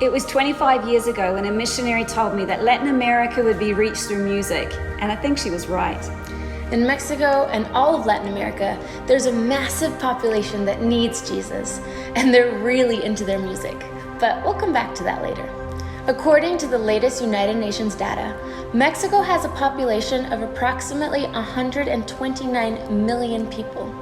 It was 25 years ago when a missionary told me that Latin America would be reached through music, and I think she was right. In Mexico and all of Latin America, there's a massive population that needs Jesus, and they're really into their music. But we'll come back to that later. According to the latest United Nations data, Mexico has a population of approximately 129 million people.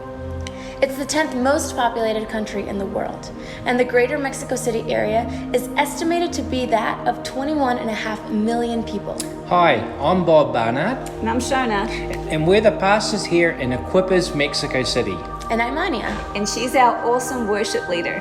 It's the 10th most populated country in the world, and the greater Mexico City area is estimated to be that of 21.5 million people. Hi, I'm Bob Barnard. And I'm Shona. And we're the pastors here in Equippers, Mexico City. And I'm Anya. And she's our awesome worship leader.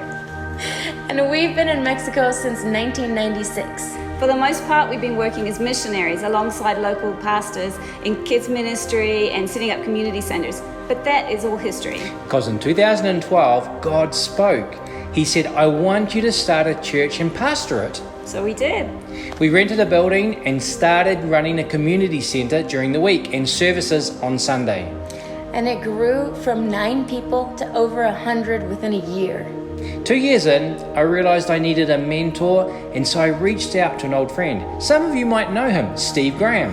And we've been in Mexico since 1996. For the most part, we've been working as missionaries alongside local pastors in kids ministry and setting up community centers. But that is all history. Because in 2012, God spoke. He said, I want you to start a church and pastor it. So we did. We rented a building and started running a community center during the week and services on Sunday. And it grew from 9 people to over 100 within a year. 2 years in, I realized I needed a mentor, and so I reached out to an old friend. Some of you might know him, Steve Graham,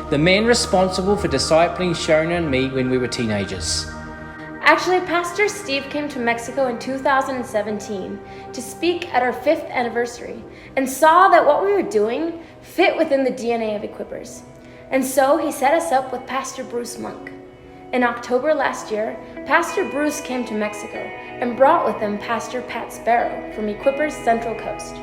the man responsible for discipling Shona and me when we were teenagers. Actually, Pastor Steve came to Mexico in 2017 to speak at our 5th anniversary and saw that what we were doing fit within the DNA of Equippers. And so he set us up with Pastor Bruce Monk. In October last year, Pastor Bruce came to Mexico and brought with him Pastor Pat Sparrow from Equippers Central Coast.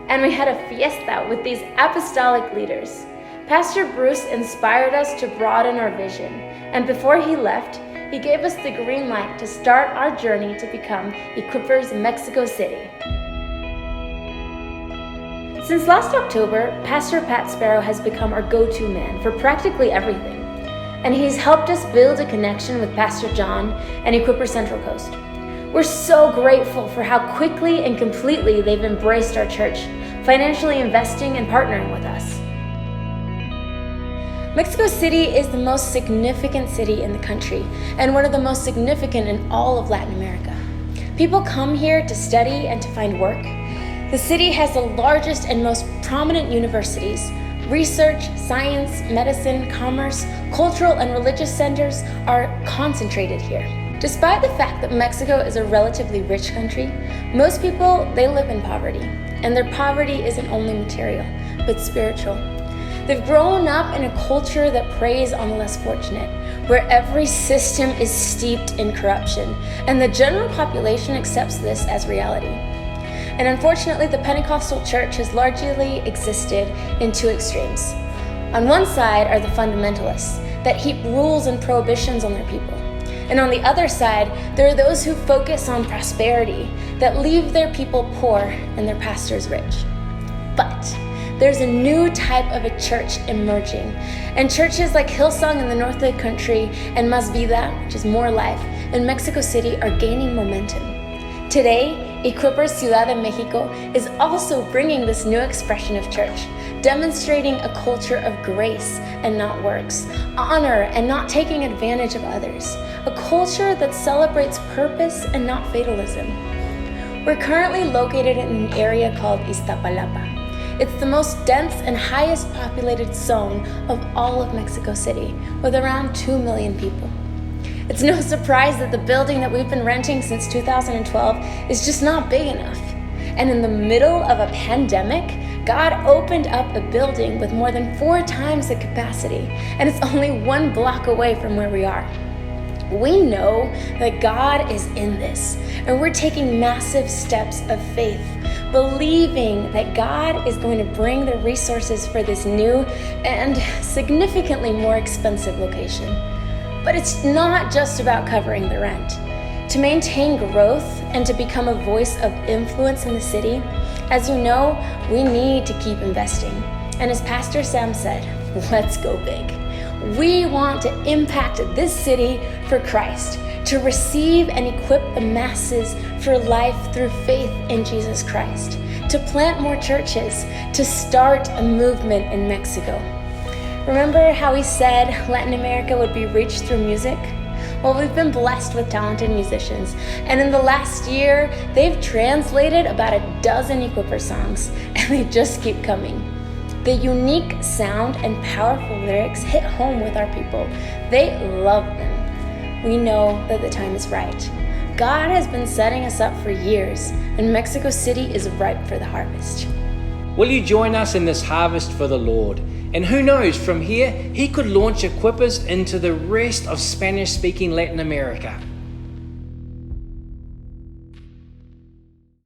And we had a fiesta with these apostolic leaders. Pastor Bruce inspired us to broaden our vision, and before he left, he gave us the green light to start our journey to become Equippers Mexico City. Since last October, Pastor Pat Sparrow has become our go-to man for practically everything, and he's helped us build a connection with Pastor John and Equippers Central Coast. We're so grateful for how quickly and completely they've embraced our church, financially investing and partnering with us. Mexico City is the most significant city in the country and one of the most significant in all of Latin America. People come here to study and to find work. The city has the largest and most prominent universities. Research, science, medicine, commerce, cultural and religious centers are concentrated here. Despite the fact that Mexico is a relatively rich country, most people, they live in poverty. And their poverty isn't only material, but spiritual. They've grown up in a culture that preys on the less fortunate, where every system is steeped in corruption, and the general population accepts this as reality. And unfortunately, the Pentecostal church has largely existed in 2 extremes. On one side are the fundamentalists that heap rules and prohibitions on their people. And on the other side, there are those who focus on prosperity, that leave their people poor and their pastors rich. But there's a new type of a church emerging, and churches like Hillsong in the north of the country and Más Vida, which is more life, in Mexico City are gaining momentum. Today, Equippers Ciudad de Mexico is also bringing this new expression of church, demonstrating a culture of grace and not works, honor and not taking advantage of others, a culture that celebrates purpose and not fatalism. We're currently located in an area called Iztapalapa. It's the most dense and highest populated zone of all of Mexico City, with around 2 million people. It's no surprise that the building that we've been renting since 2012 is just not big enough. And in the middle of a pandemic, God opened up a building with more than 4 times the capacity, and it's only 1 block away from where we are. We know that God is in this, and we're taking massive steps of faith, believing that God is going to bring the resources for this new and significantly more expensive location. But it's not just about covering the rent. To maintain growth and to become a voice of influence in the city, as you know, we need to keep investing. And as Pastor Sam said, let's go big. We want to impact this city for Christ, to receive and equip the masses for life through faith in Jesus Christ, to plant more churches, to start a movement in Mexico. Remember how we said Latin America would be reached through music? Well, we've been blessed with talented musicians, and in the last year, they've translated about a dozen Equiper songs, and they just keep coming. The unique sound and powerful lyrics hit home with our people. They love them. We know that the time is right. God has been setting us up for years, and Mexico City is ripe for the harvest. Will you join us in this harvest for the Lord? And who knows, from here, He could launch Equippers into the rest of Spanish-speaking Latin America.